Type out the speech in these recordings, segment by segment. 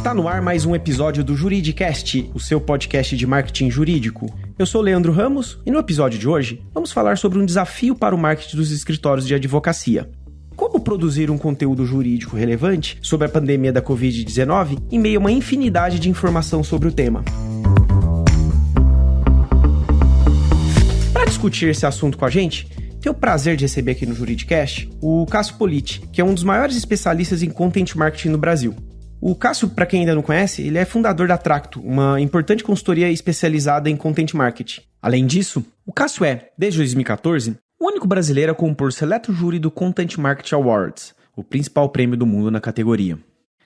Está no ar mais um episódio do Juridicast, o seu podcast de marketing jurídico. Eu sou Leandro Ramos e no episódio de hoje vamos falar sobre um desafio para o marketing dos escritórios de advocacia. Como produzir um conteúdo jurídico relevante sobre a pandemia da Covid-19 em meio a uma infinidade de informação sobre o tema. Para discutir esse assunto com a gente, tenho o prazer de receber aqui no Juridicast o Cássio Politi, que é um dos maiores especialistas em content marketing no Brasil. O Cássio, para quem ainda não conhece, ele é fundador da Tracto, uma importante consultoria especializada em content marketing. Além disso, o Cássio é, desde 2014, o único brasileiro a compor o seleto júri do Content Marketing Awards, o principal prêmio do mundo na categoria.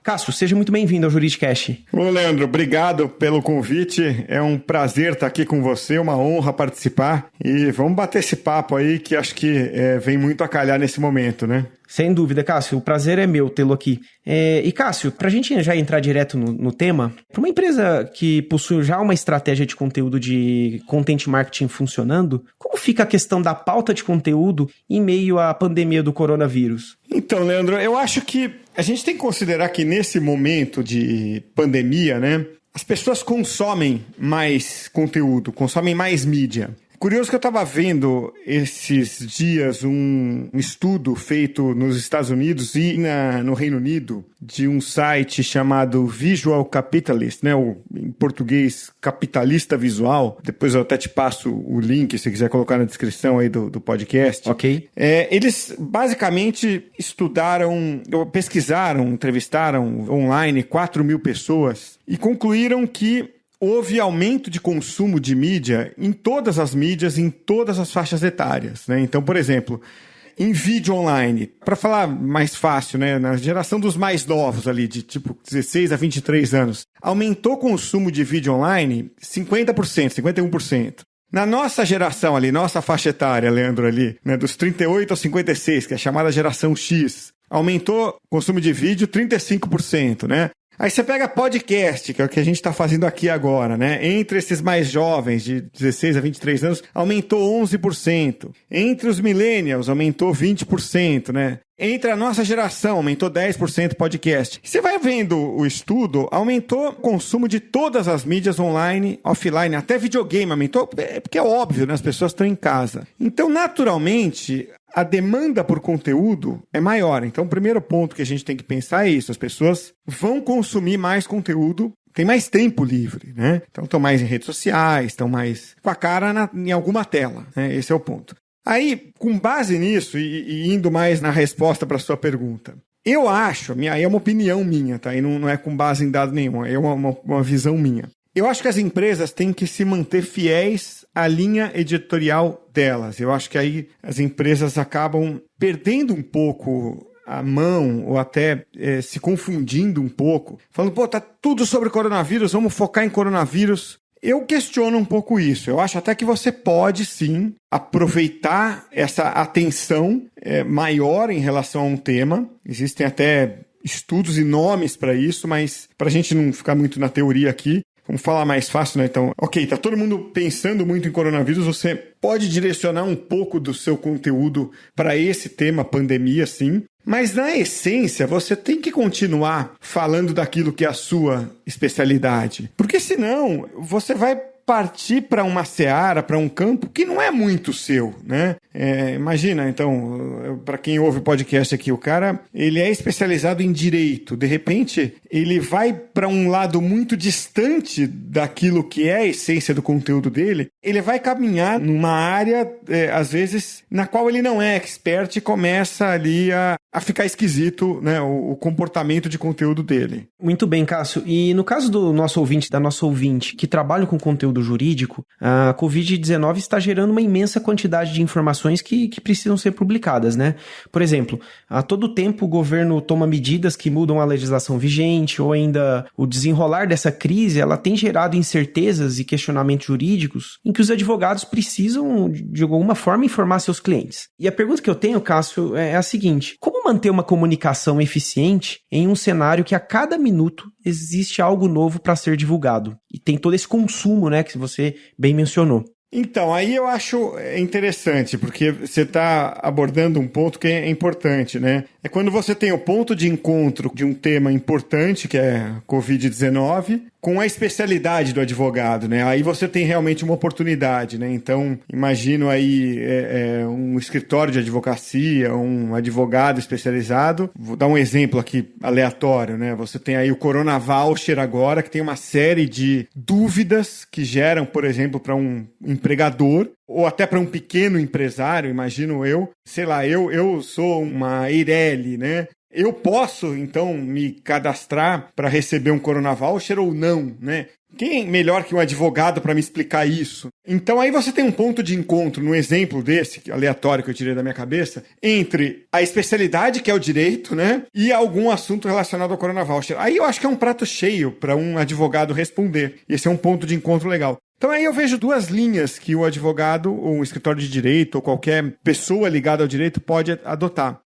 Cássio, seja muito bem-vindo ao Juridicast. Ô, Leandro, obrigado pelo convite. É um prazer estar aqui com você, uma honra participar. E vamos bater esse papo aí que acho que vem muito a calhar nesse momento, né? Sem dúvida, Cássio. O prazer é meu tê-lo aqui. E, Cássio, para a gente já entrar direto no tema, para uma empresa que possui já uma estratégia de conteúdo de content marketing funcionando, como fica a questão da pauta de conteúdo em meio à pandemia do coronavírus? Então, Leandro, eu acho que a gente tem que considerar que nesse momento de pandemia, né, as pessoas consomem mais conteúdo, consomem mais mídia. Curioso que eu estava vendo esses dias um estudo feito nos Estados Unidos e no Reino Unido de um site chamado Visual Capitalist, né? Em português, Capitalista Visual. Depois eu até te passo o link, se quiser colocar na descrição aí do podcast. Ok. Eles basicamente pesquisaram, entrevistaram online 4.000 pessoas e concluíram que houve aumento de consumo de mídia em todas as mídias, em todas as faixas etárias, né? Então, por exemplo, em vídeo online, para falar mais fácil, né, na geração dos mais novos ali, de tipo 16 a 23 anos, aumentou o consumo de vídeo online 50%, 51%. Na nossa geração ali, nossa faixa etária, Leandro, ali, né, dos 38 aos 56, que é a chamada geração X, aumentou o consumo de vídeo 35%, né? Aí você pega podcast, que é o que a gente está fazendo aqui agora, né? Entre esses mais jovens, de 16 a 23 anos, aumentou 11%. Entre os millennials, aumentou 20%, né? Entre a nossa geração, aumentou 10% podcast. Você vai vendo o estudo, aumentou o consumo de todas as mídias online, offline, até videogame aumentou, porque é óbvio, né? As pessoas estão em casa. Então, naturalmente, a demanda por conteúdo é maior. Então, o primeiro ponto que a gente tem que pensar é isso. As pessoas vão consumir mais conteúdo, tem mais tempo livre, né? Então, estão mais em redes sociais, estão mais com a cara em alguma tela, né? Esse é o ponto. Aí, com base nisso, e indo mais na resposta para a sua pergunta, eu acho, aí é uma opinião minha, tá? E não é com base em dado nenhum, é uma visão minha. Eu acho que as empresas têm que se manter fiéis à linha editorial delas. Eu acho que aí as empresas acabam perdendo um pouco a mão ou até se confundindo um pouco. Falando, tá tudo sobre coronavírus, vamos focar em coronavírus. Eu questiono um pouco isso. Eu acho até que você pode, sim, aproveitar essa atenção maior em relação a um tema. Existem até estudos e nomes para isso, mas para a gente não ficar muito na teoria aqui, vamos falar mais fácil, né? Então, ok, tá todo mundo pensando muito em coronavírus, você pode direcionar um pouco do seu conteúdo para esse tema, pandemia, sim. Mas, na essência, você tem que continuar falando daquilo que é a sua especialidade. Porque, senão, você vai partir para uma seara, para um campo que não é muito seu, né? Imagina, então, para quem ouve o podcast aqui, o cara, ele é especializado em direito. De repente, ele vai para um lado muito distante daquilo que é a essência do conteúdo dele. Ele vai caminhar numa área, às vezes, na qual ele não é expert e começa ali a ficar esquisito, né, o comportamento de conteúdo dele. Muito bem, Cássio. E no caso do nosso ouvinte, da nossa ouvinte, que trabalha com conteúdo jurídico, a Covid-19 está gerando uma imensa quantidade de informações que precisam ser publicadas, né? Por exemplo, a todo tempo o governo toma medidas que mudam a legislação vigente, ou ainda o desenrolar dessa crise, ela tem gerado incertezas e questionamentos jurídicos em que os advogados precisam, de alguma forma, informar seus clientes. E a pergunta que eu tenho, Cássio, é a seguinte: como manter uma comunicação eficiente em um cenário que a cada minuto existe algo novo para ser divulgado? E tem todo esse consumo, né, que você bem mencionou. Então, aí eu acho interessante, porque você está abordando um ponto que é importante, né? É quando você tem o ponto de encontro de um tema importante, que é Covid-19, com a especialidade do advogado, né? Aí você tem realmente uma oportunidade, né? Então, imagino aí um escritório de advocacia, um advogado especializado. Vou dar um exemplo aqui aleatório, né? Você tem aí o Corona Voucher agora, que tem uma série de dúvidas que geram, por exemplo, para um empregador ou até para um pequeno empresário, imagino eu. Sei lá, eu sou uma Eireli, né? Eu posso, então, me cadastrar para receber um Corona Voucher ou não, né? Quem melhor que um advogado para me explicar isso? Então, aí você tem um ponto de encontro, num exemplo desse, aleatório que eu tirei da minha cabeça, entre a especialidade, que é o direito, né? E algum assunto relacionado ao Corona Voucher. Aí eu acho que é um prato cheio para um advogado responder. Esse é um ponto de encontro legal. Então aí eu vejo duas linhas que o advogado, ou um escritório de direito, ou qualquer pessoa ligada ao direito pode adotar.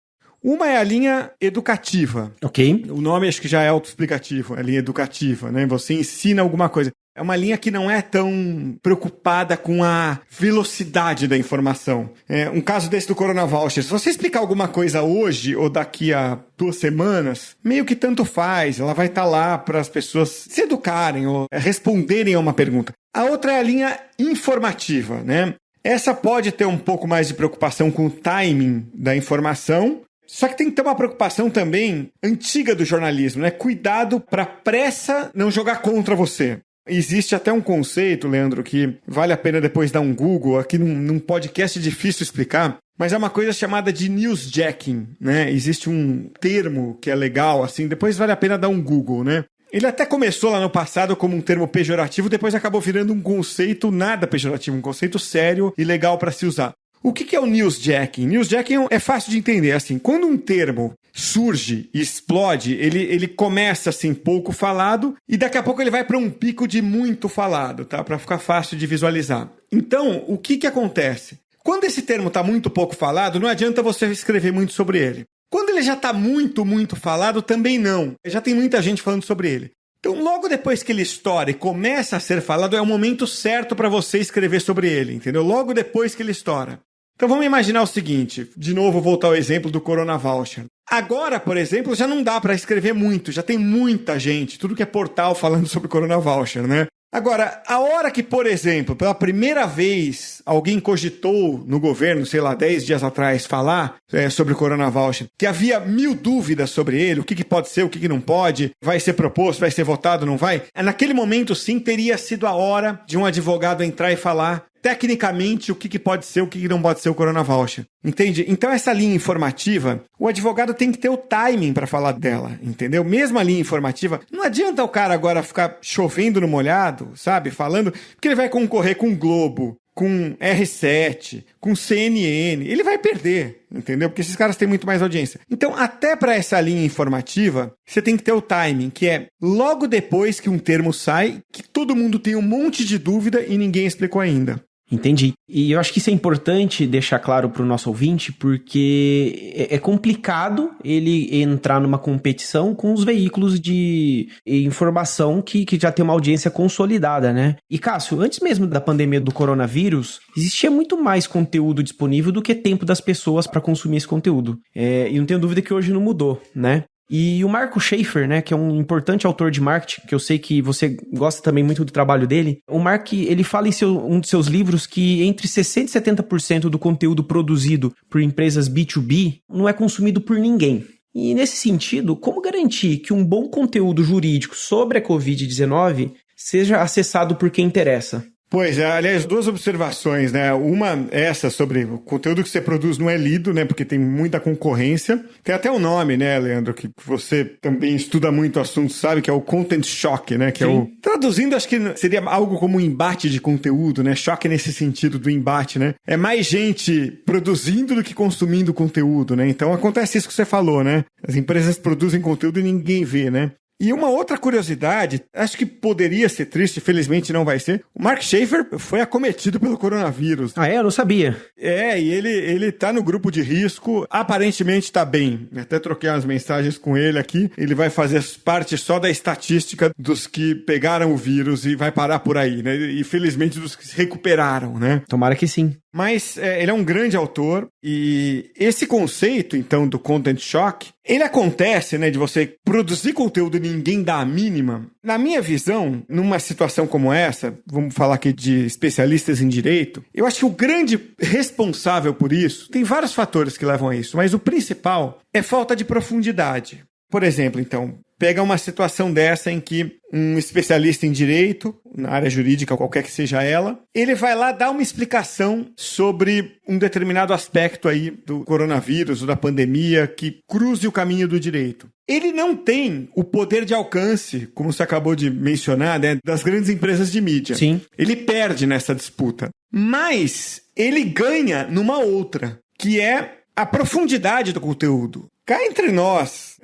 Uma é a linha educativa. Ok. O nome acho que já é autoexplicativo, a linha educativa, né? Você ensina alguma coisa. É uma linha que não é tão preocupada com a velocidade da informação. Um caso desse do Corona Voucher, se você explicar alguma coisa hoje ou daqui a 2 semanas, meio que tanto faz. Ela vai estar lá para as pessoas se educarem ou responderem a uma pergunta. A outra é a linha informativa, né? Essa pode ter um pouco mais de preocupação com o timing da informação, só que tem que ter uma preocupação também antiga do jornalismo, né? Cuidado para a pressa não jogar contra você. Existe até um conceito, Leandro, que vale a pena depois dar um Google, aqui num podcast difícil explicar, mas é uma coisa chamada de newsjacking, né? Existe um termo que é legal, assim, depois vale a pena dar um Google, né? Ele até começou lá no passado como um termo pejorativo, depois acabou virando um conceito nada pejorativo, um conceito sério e legal para se usar. O que é o newsjacking? Newsjacking é fácil de entender, assim, quando um termo surge e explode, ele começa assim pouco falado e daqui a pouco ele vai para um pico de muito falado, tá? Para ficar fácil de visualizar. Então, o que acontece? Quando esse termo está muito pouco falado, não adianta você escrever muito sobre ele. Quando ele já está muito, muito falado, também não. Já tem muita gente falando sobre ele. Então, logo depois que ele estoura e começa a ser falado, é o momento certo para você escrever sobre ele, entendeu? Logo depois que ele estoura. Então, vamos imaginar o seguinte, de novo voltar ao exemplo do Corona Voucher. Agora, por exemplo, já não dá para escrever muito, já tem muita gente, tudo que é portal falando sobre Corona Voucher, né? Agora, a hora que, por exemplo, pela primeira vez alguém cogitou no governo, sei lá, 10 dias atrás, falar sobre o Corona Voucher, que havia 1000 dúvidas sobre ele, o que pode ser, o que não pode, vai ser proposto, vai ser votado, não vai? Naquele momento, sim, teria sido a hora de um advogado entrar e falar tecnicamente o que pode ser, o que não pode ser o Corona Voucher. Entende? Então, essa linha informativa, o advogado tem que ter o timing para falar dela, entendeu? Mesmo a linha informativa, não adianta o cara agora ficar chovendo no molhado, sabe? Falando, porque ele vai concorrer com o Globo, com R7, com CNN, ele vai perder, entendeu? Porque esses caras têm muito mais audiência. Então, até para essa linha informativa, você tem que ter o timing, que é logo depois que um termo sai, que todo mundo tem um monte de dúvida e ninguém explicou ainda. Entendi. E eu acho que isso é importante deixar claro para o nosso ouvinte, porque é complicado ele entrar numa competição com os veículos de informação que já tem uma audiência consolidada, né? E, Cássio, antes mesmo da pandemia do coronavírus, existia muito mais conteúdo disponível do que tempo das pessoas para consumir esse conteúdo. E não tenho dúvida que hoje não mudou, né? E o Marco Schaefer, né, que é um importante autor de marketing, que eu sei que você gosta também muito do trabalho dele, o Mark, ele fala em um de seus livros que entre 60% e 70% do conteúdo produzido por empresas B2B não é consumido por ninguém. E nesse sentido, como garantir que um bom conteúdo jurídico sobre a Covid-19 seja acessado por quem interessa? Pois é, aliás, 2 observações, né? Uma, essa sobre o conteúdo que você produz não é lido, né? Porque tem muita concorrência. Tem até um nome, né, Leandro, que você também estuda muito o assunto, sabe? Que é o content shock, né? Que é o... Traduzindo, acho que seria algo como um embate de conteúdo, né? Choque nesse sentido do embate, né? É mais gente produzindo do que consumindo conteúdo, né? Então acontece isso que você falou, né? As empresas produzem conteúdo e ninguém vê, né? E uma outra curiosidade, acho que poderia ser triste, felizmente não vai ser, o Mark Schaefer foi acometido pelo coronavírus. Ah, é? Eu não sabia. E ele tá no grupo de risco, aparentemente tá bem. Até troquei umas mensagens com ele aqui, ele vai fazer parte só da estatística dos que pegaram o vírus e vai parar por aí, né? E felizmente dos que se recuperaram, né? Tomara que sim. Mas ele é um grande autor e esse conceito, então, do content shock, ele acontece, né, de você produzir conteúdo e ninguém dá a mínima. Na minha visão, numa situação como essa, vamos falar aqui de especialistas em direito, eu acho que o grande responsável por isso, tem vários fatores que levam a isso, mas o principal é falta de profundidade. Por exemplo, então, pega uma situação dessa em que um especialista em direito, na área jurídica, qualquer que seja ela, ele vai lá dar uma explicação sobre um determinado aspecto aí do coronavírus ou da pandemia que cruze o caminho do direito. Ele não tem o poder de alcance, como você acabou de mencionar, né, das grandes empresas de mídia. Sim. Ele perde nessa disputa. Mas ele ganha numa outra, que é a profundidade do conteúdo. Cá entre nós,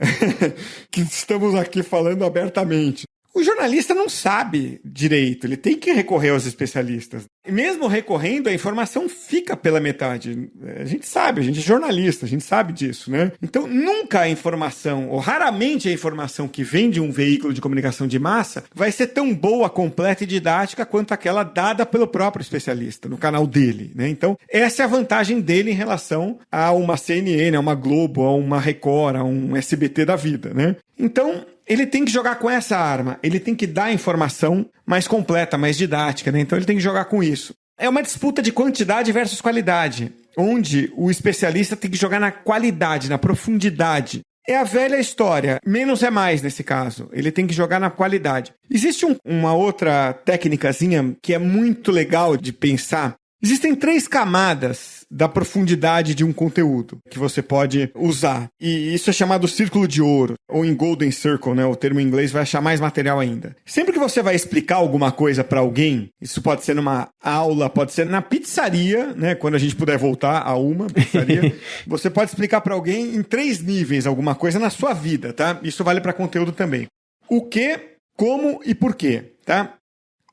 que estamos aqui falando abertamente, o jornalista não sabe direito, ele tem que recorrer aos especialistas. E mesmo recorrendo, a informação fica pela metade. A gente sabe, a gente é jornalista, a gente sabe disso, né? Então, nunca a informação, ou raramente a informação que vem de um veículo de comunicação de massa, vai ser tão boa, completa e didática quanto aquela dada pelo próprio especialista, no canal dele, né? Então, essa é a vantagem dele em relação a uma CNN, a uma Globo, a uma Record, a um SBT da vida, né? Então, ele tem que jogar com essa arma, ele tem que dar a informação mais completa, mais didática, né? Então ele tem que jogar com isso. É uma disputa de quantidade versus qualidade, onde o especialista tem que jogar na qualidade, na profundidade. É a velha história, menos é mais nesse caso, ele tem que jogar na qualidade. Existe uma outra técnicazinha que é muito legal de pensar. Existem 3 camadas da profundidade de um conteúdo que você pode usar. E isso é chamado círculo de ouro, ou em Golden Circle, né? O termo em inglês vai achar mais material ainda. Sempre que você vai explicar alguma coisa para alguém, isso pode ser numa aula, pode ser na pizzaria, né? Quando a gente puder voltar a uma pizzaria, você pode explicar para alguém em 3 níveis alguma coisa na sua vida, tá? Isso vale para conteúdo também. O que, como e por quê, tá?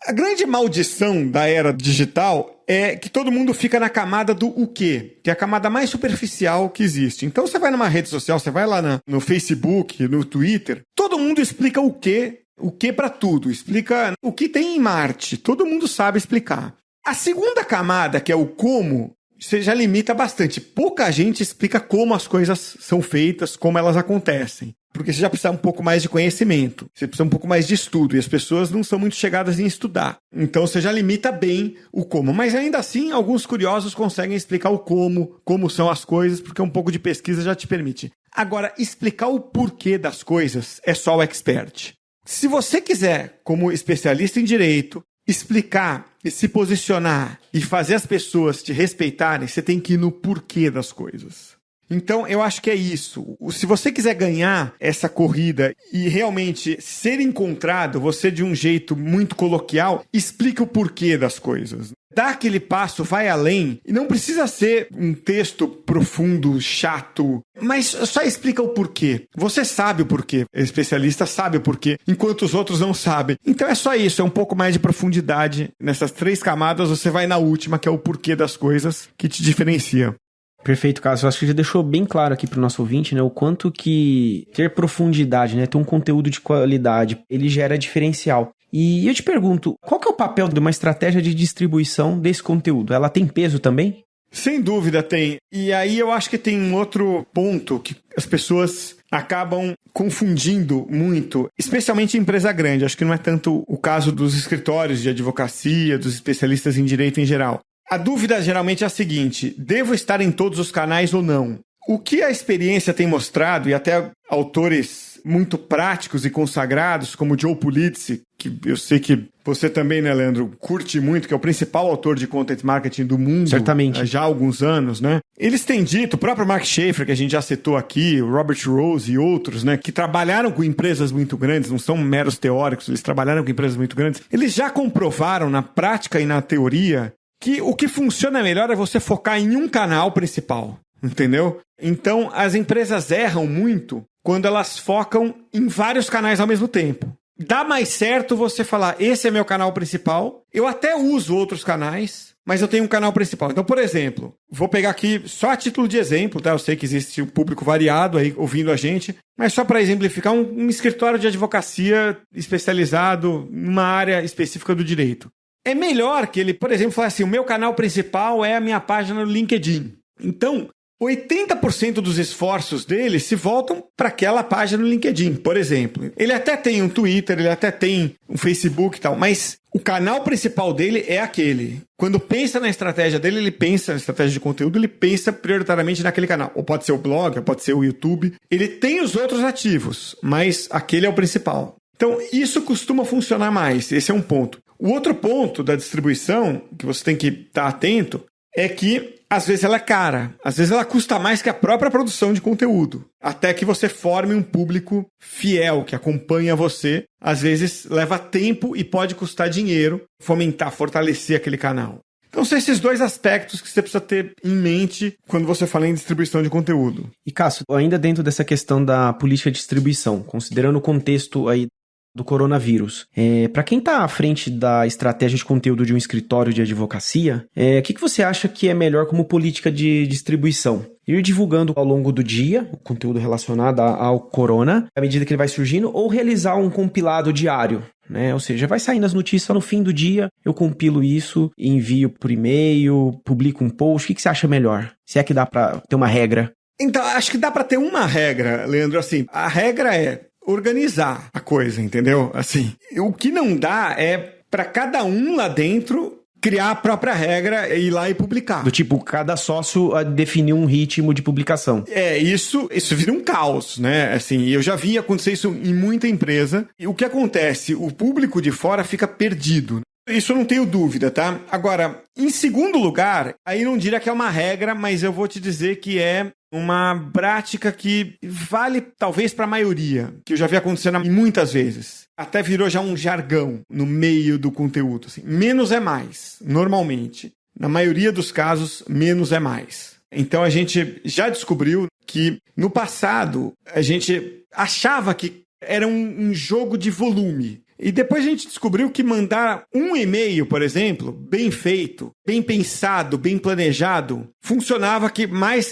A grande maldição da era digital é que todo mundo fica na camada do o quê, que é a camada mais superficial que existe. Então você vai numa rede social, você vai lá no Facebook, no Twitter, todo mundo explica o que para tudo, explica o que tem em Marte, todo mundo sabe explicar. A segunda camada, que é o como, você já limita bastante. Pouca gente explica como as coisas são feitas, como elas acontecem. Porque você já precisa um pouco mais de conhecimento, você precisa um pouco mais de estudo, e as pessoas não são muito chegadas em estudar. Então você já limita bem o como. Mas ainda assim, alguns curiosos conseguem explicar o como são as coisas, porque um pouco de pesquisa já te permite. Agora, explicar o porquê das coisas é só o expert. Se você quiser, como especialista em direito, explicar e se posicionar e fazer as pessoas te respeitarem, você tem que ir no porquê das coisas. Então, eu acho que é isso. Se você quiser ganhar essa corrida e realmente ser encontrado, você de um jeito muito coloquial, explica o porquê das coisas. Dá aquele passo, vai além, e não precisa ser um texto profundo, chato, mas só explica o porquê. Você sabe o porquê, o especialista sabe o porquê, enquanto os outros não sabem. Então é só isso, é um pouco mais de profundidade. Nessas 3 camadas, você vai na última, que é o porquê das coisas, que te diferencia. Perfeito, Cássio. Eu acho que já deixou bem claro aqui pro nosso ouvinte, né, o quanto que ter profundidade, né, ter um conteúdo de qualidade, ele gera diferencial. E eu te pergunto, qual que é o papel de uma estratégia de distribuição desse conteúdo? Ela tem peso também? Sem dúvida tem. E aí eu acho que tem um outro ponto que as pessoas acabam confundindo muito, especialmente em empresa grande. Acho que não é tanto o caso dos escritórios de advocacia, dos especialistas em direito em geral. A dúvida geralmente é a seguinte: devo estar em todos os canais ou não? O que a experiência tem mostrado, e até autores muito práticos e consagrados, como Joe Pulizzi, que eu sei que você também, né, Leandro, curte muito, que é o principal autor de content marketing do mundo. Certamente. Já há alguns anos, né? Eles têm dito, o próprio Mark Schaefer, que a gente já citou aqui, o Robert Rose e outros, né, que trabalharam com empresas muito grandes, não são meros teóricos, eles trabalharam com empresas muito grandes. Eles já comprovaram na prática e na teoria que o que funciona melhor é você focar em um canal principal. entendeu? Então, as empresas erram muito quando elas focam em vários canais ao mesmo tempo. Dá mais certo você falar, esse é meu canal principal, eu até uso outros canais, mas eu tenho um canal principal. Então, por exemplo, vou pegar aqui só a título de exemplo, tá? Eu sei que existe um público variado aí ouvindo a gente, mas só para exemplificar, um escritório de advocacia especializado numa área específica do direito. É melhor que ele, por exemplo, fale assim, o meu canal principal é a minha página no LinkedIn. Então, 80% dos esforços dele se voltam para aquela página no LinkedIn, por exemplo. Ele até tem um Twitter, ele até tem um Facebook e tal, mas o canal principal dele é aquele. Quando pensa na estratégia dele, ele pensa na estratégia de conteúdo, ele pensa prioritariamente naquele canal. Ou pode ser o blog, ou pode ser o YouTube. Ele tem os outros ativos, mas aquele é o principal. Então, isso costuma funcionar mais. Esse é um ponto. O outro ponto da distribuição, que você tem que estar atento, é que às vezes ela é cara, às vezes ela custa mais que a própria produção de conteúdo. Até que você forme um público fiel, que acompanha você. Às vezes leva tempo e pode custar dinheiro fomentar, fortalecer aquele canal. Então são esses dois aspectos que você precisa ter em mente quando você fala em distribuição de conteúdo. E Cássio, ainda dentro dessa questão da política de distribuição, considerando o contexto aí do coronavírus. Para quem está à frente da estratégia de conteúdo de um escritório de advocacia, o que você acha que é melhor como política de distribuição? Ir divulgando ao longo do dia o conteúdo relacionado ao corona, à medida que ele vai surgindo, ou realizar um compilado diário? Né? Ou seja, vai saindo as notícias no fim do dia, eu compilo isso, envio por e-mail, publico um post. O que você acha melhor? Se é que dá para ter uma regra? Então, acho que dá para ter uma regra, Leandro. Assim, a regra é organizar a coisa, entendeu? Assim, o que não dá é para cada um lá dentro criar a própria regra e ir lá e publicar. Do tipo, cada sócio definir um ritmo de publicação. Isso vira um caos, né? Assim, eu já vi acontecer isso em muita empresa. E o que acontece? O público de fora fica perdido. Isso eu não tenho dúvida, tá? Agora, em segundo lugar, aí não diria que é uma regra, mas eu vou te dizer que é uma prática que vale talvez para a maioria, que eu já vi acontecendo muitas vezes. Até virou já um jargão no meio do conteúdo. Assim. Menos é mais, normalmente. Na maioria dos casos, menos é mais. Então a gente já descobriu que no passado a gente achava que era um jogo de volume. E depois a gente descobriu que mandar um e-mail, por exemplo, bem feito, bem pensado, bem planejado, funcionava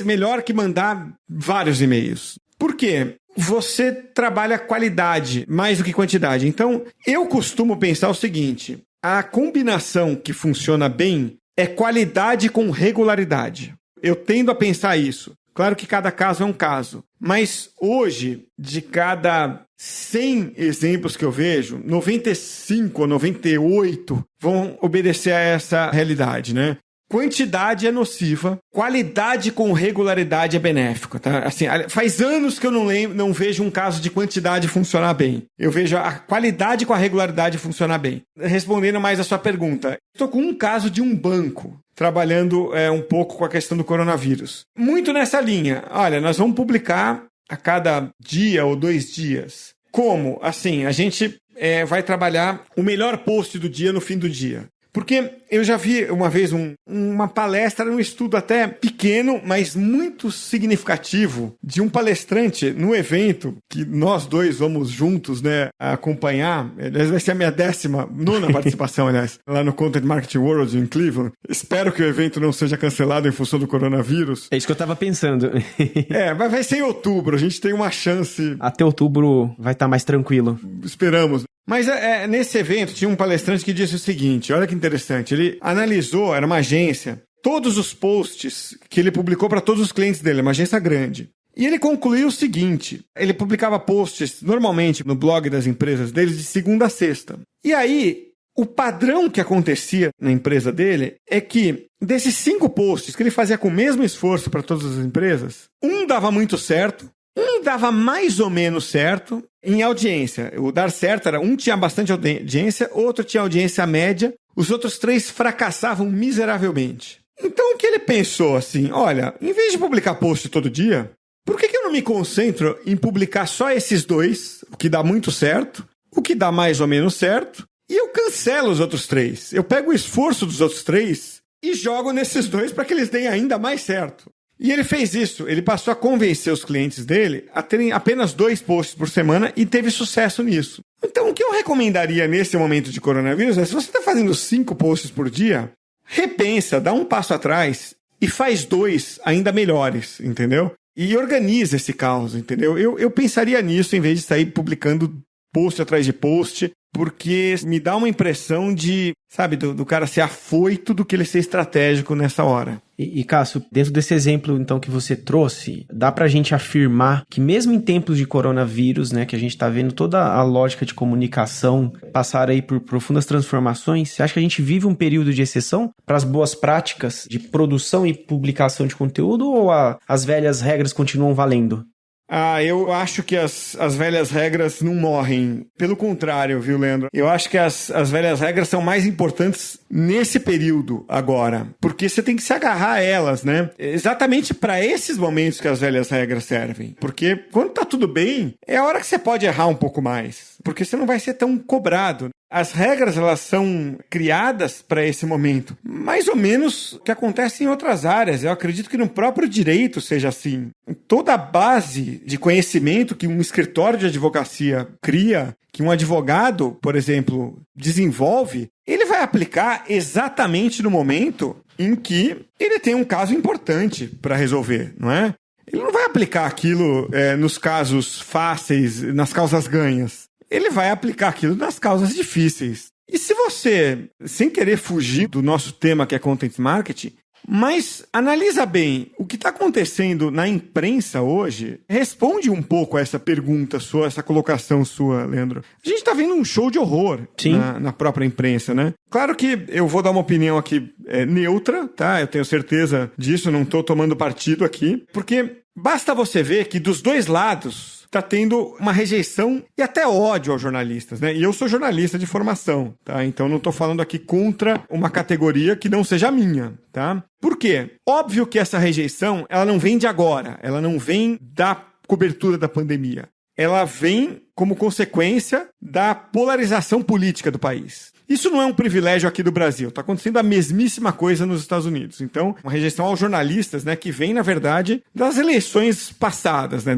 melhor que mandar vários e-mails. Por quê? Você trabalha qualidade mais do que quantidade. Então, eu costumo pensar o seguinte, a combinação que funciona bem é qualidade com regularidade. Eu tendo a pensar isso. Claro que cada caso é um caso, mas hoje, de cada 100 exemplos que eu vejo, 95 ou 98 vão obedecer a essa realidade, né? Quantidade é nociva, qualidade com regularidade é benéfica, tá? Assim, faz anos que eu não vejo um caso de quantidade funcionar bem. Eu vejo a qualidade com a regularidade funcionar bem. Respondendo mais a sua pergunta, estou com um caso de um banco trabalhando um pouco com a questão do coronavírus. Muito nessa linha. Olha, nós vamos publicar a cada dia ou 2 dias. Como? Assim, a gente vai trabalhar o melhor post do dia no fim do dia. Porque eu já vi uma vez uma palestra, um estudo até pequeno, mas muito significativo, de um palestrante no evento, que nós dois vamos juntos, né, acompanhar. Aliás, vai ser a minha 19ª participação, aliás, lá no Content Marketing World em Cleveland. Espero que o evento não seja cancelado em função do coronavírus. É isso que eu tava pensando. Mas vai ser em outubro, a gente tem uma chance. Até outubro vai estar mais tranquilo. Esperamos. Mas nesse evento tinha um palestrante que disse o seguinte, olha que interessante, ele analisou, era uma agência, todos os posts que ele publicou para todos os clientes dele, uma agência grande. E ele concluiu o seguinte, ele publicava posts normalmente no blog das empresas dele de segunda a sexta. E aí, o padrão que acontecia na empresa dele é que desses 5 posts que ele fazia com o mesmo esforço para todas as empresas, um dava muito certo, um dava mais ou menos certo em audiência. O dar certo era um tinha bastante audiência, outro tinha audiência média, os outros 3 fracassavam miseravelmente. Então o que ele pensou assim, olha, em vez de publicar post todo dia, por que eu não me concentro em publicar só esses 2, o que dá muito certo, o que dá mais ou menos certo, e eu cancelo os outros 3. Eu pego o esforço dos outros 3 e jogo nesses 2 para que eles deem ainda mais certo. E ele fez isso, ele passou a convencer os clientes dele a terem apenas 2 posts por semana e teve sucesso nisso. Então, o que eu recomendaria nesse momento de coronavírus é, se você está fazendo 5 posts por dia, repensa, dá um passo atrás e faz 2 ainda melhores, entendeu? E organiza esse caos, entendeu? Eu pensaria nisso em vez de sair publicando post atrás de post, porque me dá uma impressão de, sabe, do cara ser afoito do que ele ser estratégico nessa hora. E Cássio, dentro desse exemplo, então, que você trouxe, dá pra gente afirmar que mesmo em tempos de coronavírus, né, que a gente tá vendo toda a lógica de comunicação passar aí por profundas transformações, você acha que a gente vive um período de exceção para as boas práticas de produção e publicação de conteúdo, ou as velhas regras continuam valendo? Eu acho que as velhas regras não morrem. Pelo contrário, viu, Leandro? Eu acho que as velhas regras são mais importantes nesse período agora. Porque você tem que se agarrar a elas, né? Exatamente para esses momentos que as velhas regras servem. Porque quando tá tudo bem, é a hora que você pode errar um pouco mais. Porque você não vai ser tão cobrado. As regras, elas são criadas para esse momento. Mais ou menos o que acontece em outras áreas. Eu acredito que no próprio direito seja assim. Toda a base de conhecimento que um escritório de advocacia cria, que um advogado, por exemplo, desenvolve, ele vai aplicar exatamente no momento em que ele tem um caso importante para resolver, não é? Ele não vai aplicar aquilo nos casos fáceis, nas causas ganhas. Ele vai aplicar aquilo nas causas difíceis. E se você, sem querer fugir do nosso tema que é Content Marketing, mas analisa bem o que está acontecendo na imprensa hoje, responde um pouco a essa pergunta sua, essa colocação sua, Leandro. A gente está vendo um show de horror na própria imprensa, né? Claro que eu vou dar uma opinião aqui neutra, tá? Eu tenho certeza disso, não estou tomando partido aqui, porque basta você ver que dos dois lados está tendo uma rejeição e até ódio aos jornalistas, né? E eu sou jornalista de formação, tá? Então não estou falando aqui contra uma categoria que não seja a minha, tá? Por quê? Óbvio que essa rejeição, ela não vem de agora, ela não vem da cobertura da pandemia. Ela vem como consequência da polarização política do país. Isso não é um privilégio aqui do Brasil. Está acontecendo a mesmíssima coisa nos Estados Unidos. Então, uma rejeição aos jornalistas, né, que vem, na verdade, das eleições passadas, né,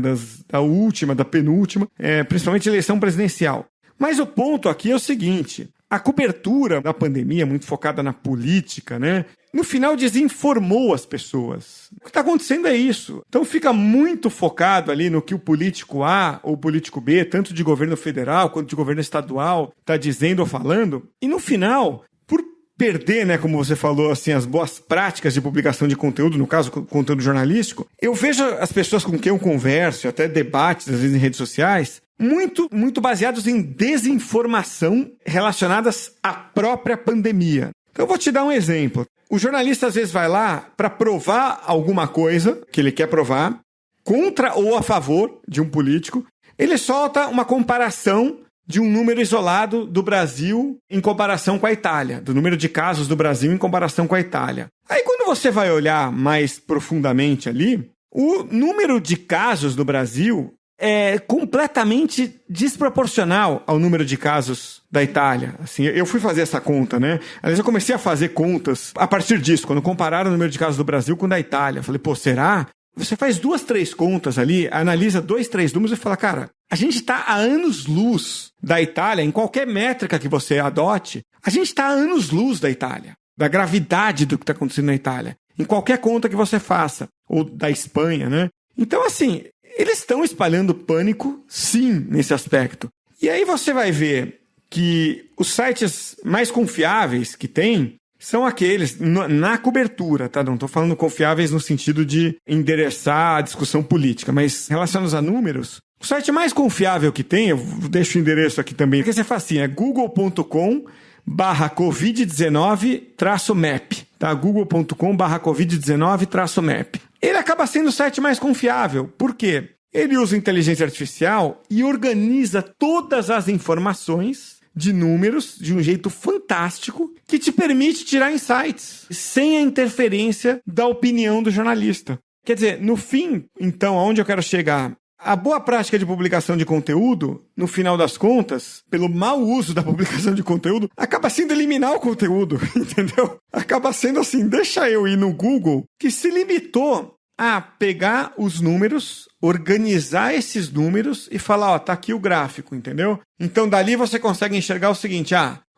da última, da penúltima, principalmente eleição presidencial. Mas o ponto aqui é o seguinte: a cobertura da pandemia, muito focada na política, né, no final desinformou as pessoas. O que está acontecendo é isso. Então fica muito focado ali no que o político A ou o político B, tanto de governo federal quanto de governo estadual, está dizendo ou falando. E no final, por perder, né, como você falou, assim, as boas práticas de publicação de conteúdo, no caso, conteúdo jornalístico, eu vejo as pessoas com quem eu converso, até debates, às vezes em redes sociais, muito baseados em desinformação relacionadas à própria pandemia. Então eu vou te dar um exemplo. O jornalista às vezes vai lá para provar alguma coisa que ele quer provar, contra ou a favor de um político. Ele solta uma comparação de um número isolado do Brasil em comparação com a Itália, do número de casos do Brasil em comparação com a Itália. Aí quando você vai olhar mais profundamente ali, o número de casos do Brasil é completamente desproporcional ao número de casos da Itália. Assim, eu fui fazer essa conta, né? Aliás, eu comecei a fazer contas a partir disso, quando compararam o número de casos do Brasil com o da Itália. Eu falei, pô, será? Você faz 2, 3 contas ali, analisa 2, 3 números e fala, cara, a gente está a anos-luz da Itália, em qualquer métrica que você adote, a gente está a anos-luz da Itália, da gravidade do que está acontecendo na Itália, em qualquer conta que você faça, ou da Espanha, né? Então, assim, eles estão espalhando pânico, sim, nesse aspecto. E aí você vai ver que os sites mais confiáveis que tem são aqueles na cobertura, tá? Não estou falando confiáveis no sentido de endereçar a discussão política, mas relacionados a números. O site mais confiável que tem, eu deixo o endereço aqui também, porque você faz assim, é google.com/covid19-map, tá? google.com/covid19-map. Ele acaba sendo o site mais confiável. Por quê? Ele usa inteligência artificial e organiza todas as informações de números de um jeito fantástico que te permite tirar insights sem a interferência da opinião do jornalista. Quer dizer, no fim, então, aonde eu quero chegar? A boa prática de publicação de conteúdo, no final das contas, pelo mau uso da publicação de conteúdo, acaba sendo eliminar o conteúdo, entendeu? Acaba sendo assim, deixa eu ir no Google, que se limitou a pegar os números, organizar esses números e falar, ó, tá aqui o gráfico, entendeu? Então, dali você consegue enxergar o seguinte,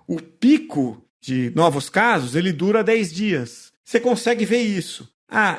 o pico de novos casos, ele dura 10 dias. Você consegue ver isso.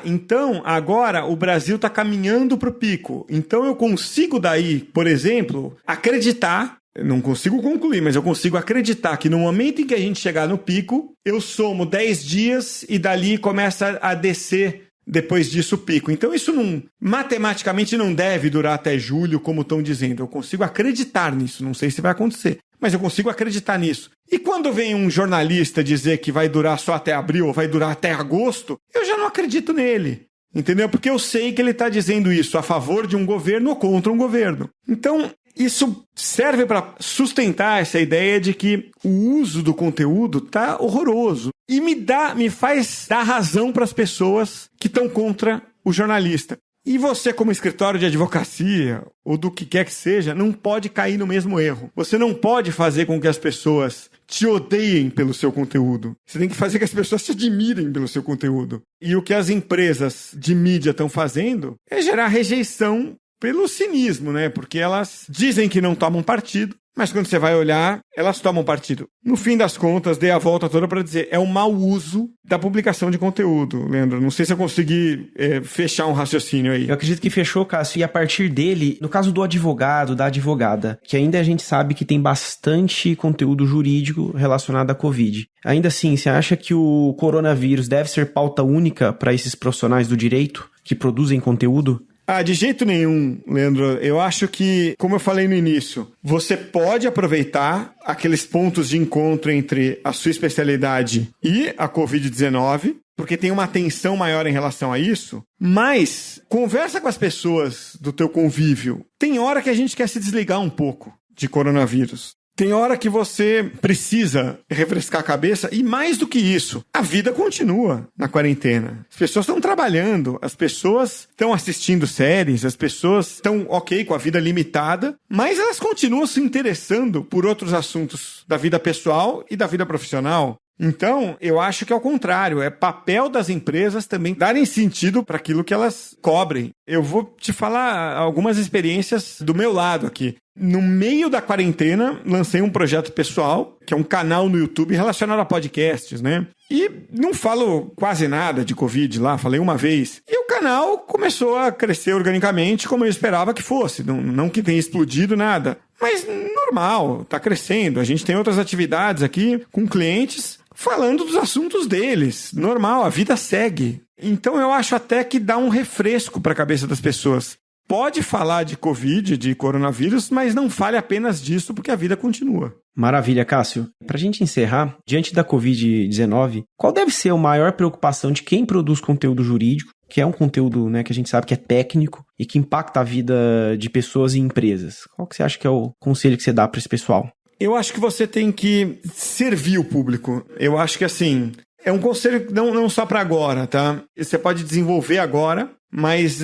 Então, agora o Brasil está caminhando para o pico. Então, eu consigo daí, por exemplo, acreditar, não consigo concluir, mas eu consigo acreditar que no momento em que a gente chegar no pico, eu somo 10 dias e dali começa a descer depois disso o pico. Então, isso matematicamente não deve durar até julho, como estão dizendo. Eu consigo acreditar nisso, não sei se vai acontecer, mas eu consigo acreditar nisso. E quando vem um jornalista dizer que vai durar só até abril ou vai durar até agosto, eu já não acredito nele, entendeu? Porque eu sei que ele está dizendo isso a favor de um governo ou contra um governo. Então, isso serve para sustentar essa ideia de que o uso do conteúdo está horroroso. E me faz dar razão para as pessoas que estão contra o jornalista. E você, como escritório de advocacia, ou do que quer que seja, não pode cair no mesmo erro. Você não pode fazer com que as pessoas te odeiem pelo seu conteúdo. Você tem que fazer que as pessoas te admirem pelo seu conteúdo. E o que as empresas de mídia estão fazendo é gerar rejeição pelo cinismo, né? Porque elas dizem que não tomam partido, mas quando você vai olhar, elas tomam partido. No fim das contas, dei a volta toda para dizer, é um mau uso da publicação de conteúdo, Leandro. Não sei se eu consegui fechar um raciocínio aí. Eu acredito que fechou, Cássio, e a partir dele, no caso do advogado, da advogada, que ainda a gente sabe que tem bastante conteúdo jurídico relacionado à Covid. Ainda assim, você acha que o coronavírus deve ser pauta única para esses profissionais do direito que produzem conteúdo? De jeito nenhum, Leandro. Eu acho que, como eu falei no início, você pode aproveitar aqueles pontos de encontro entre a sua especialidade e a Covid-19, porque tem uma atenção maior em relação a isso, mas conversa com as pessoas do teu convívio. Tem hora que a gente quer se desligar um pouco de coronavírus. Tem hora que você precisa refrescar a cabeça e mais do que isso, a vida continua na quarentena. As pessoas estão trabalhando, as pessoas estão assistindo séries, as pessoas estão ok com a vida limitada, mas elas continuam se interessando por outros assuntos da vida pessoal e da vida profissional. Então, eu acho que é o contrário, é papel das empresas também darem sentido para aquilo que elas cobrem. Eu vou te falar algumas experiências do meu lado aqui. No meio da quarentena, lancei um projeto pessoal, que é um canal no YouTube relacionado a podcasts, né? E não falo quase nada de Covid lá, falei uma vez. E o canal começou a crescer organicamente como eu esperava que fosse. Não que tenha explodido nada, mas normal, tá crescendo. A gente tem outras atividades aqui com clientes falando dos assuntos deles. Normal, a vida segue. Então eu acho até que dá um refresco para a cabeça das pessoas. Pode falar de Covid, de coronavírus, mas não fale apenas disso, porque a vida continua. Maravilha, Cássio. Para a gente encerrar, diante da Covid-19, qual deve ser a maior preocupação de quem produz conteúdo jurídico, que é um conteúdo, né, que a gente sabe que é técnico e que impacta a vida de pessoas e empresas? Qual que você acha que é o conselho que você dá para esse pessoal? Eu acho que você tem que servir o público. Eu acho que, assim, é um conselho não só para agora, tá? Você pode desenvolver agora, mas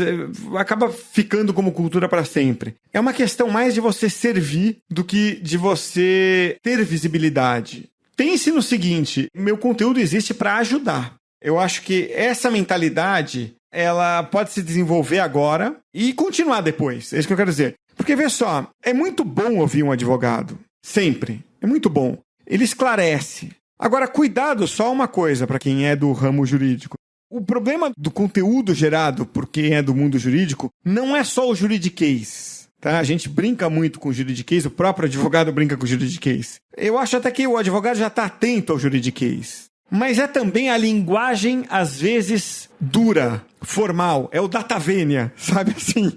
acaba ficando como cultura para sempre. É uma questão mais de você servir do que de você ter visibilidade. Pense no seguinte, meu conteúdo existe para ajudar. Eu acho que essa mentalidade, ela pode se desenvolver agora e continuar depois. É isso que eu quero dizer. Porque, vê só, é muito bom ouvir um advogado. Sempre. É muito bom. Ele esclarece. Agora, cuidado, só uma coisa para quem é do ramo jurídico. O problema do conteúdo gerado por quem é do mundo jurídico não é só o juridiquês, tá? A gente brinca muito com o juridiquês, o próprio advogado brinca com o juridiquês. Eu acho até que o advogado já está atento ao juridiquês. Mas é também a linguagem, às vezes, dura, formal. É o data vênia, sabe assim?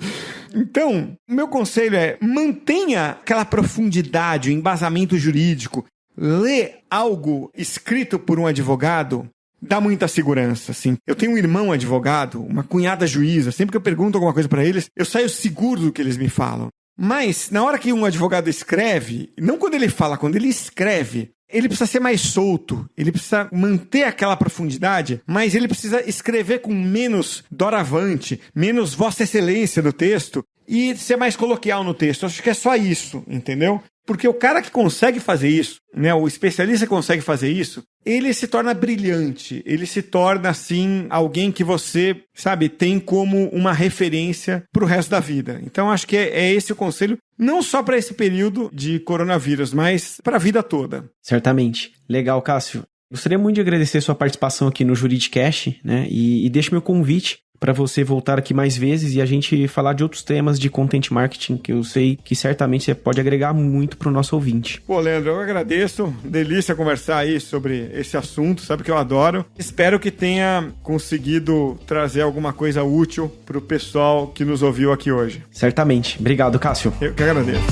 Então, meu conselho é mantenha aquela profundidade, o embasamento jurídico. Ler algo escrito por um advogado dá muita segurança, assim. Eu tenho um irmão advogado, uma cunhada juíza. Sempre que eu pergunto alguma coisa para eles, eu saio seguro do que eles me falam. Mas, na hora que um advogado escreve, não quando ele fala, quando ele escreve, ele precisa ser mais solto, ele precisa manter aquela profundidade, mas ele precisa escrever com menos doravante, menos vossa excelência no texto e ser mais coloquial no texto. Acho que é só isso, entendeu? Porque o cara que consegue fazer isso, né, o especialista que consegue fazer isso, ele se torna brilhante, ele se torna, assim, alguém que você, sabe, tem como uma referência para o resto da vida. Então, acho que é esse o conselho, não só para esse período de coronavírus, mas para a vida toda. Certamente. Legal, Cássio. Gostaria muito de agradecer sua participação aqui no Juridicast, né, e deixo meu convite para você voltar aqui mais vezes e a gente falar de outros temas de content marketing, que eu sei que certamente você pode agregar muito para o nosso ouvinte. Pô, Leandro, eu agradeço. Delícia conversar aí sobre esse assunto, sabe que eu adoro. Espero que tenha conseguido trazer alguma coisa útil para o pessoal que nos ouviu aqui hoje. Certamente. Obrigado, Cássio. Eu que agradeço.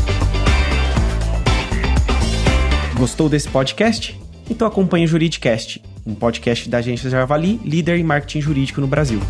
Gostou desse podcast? Então acompanhe o Juridicast, um podcast da agência Javali, líder em marketing jurídico no Brasil.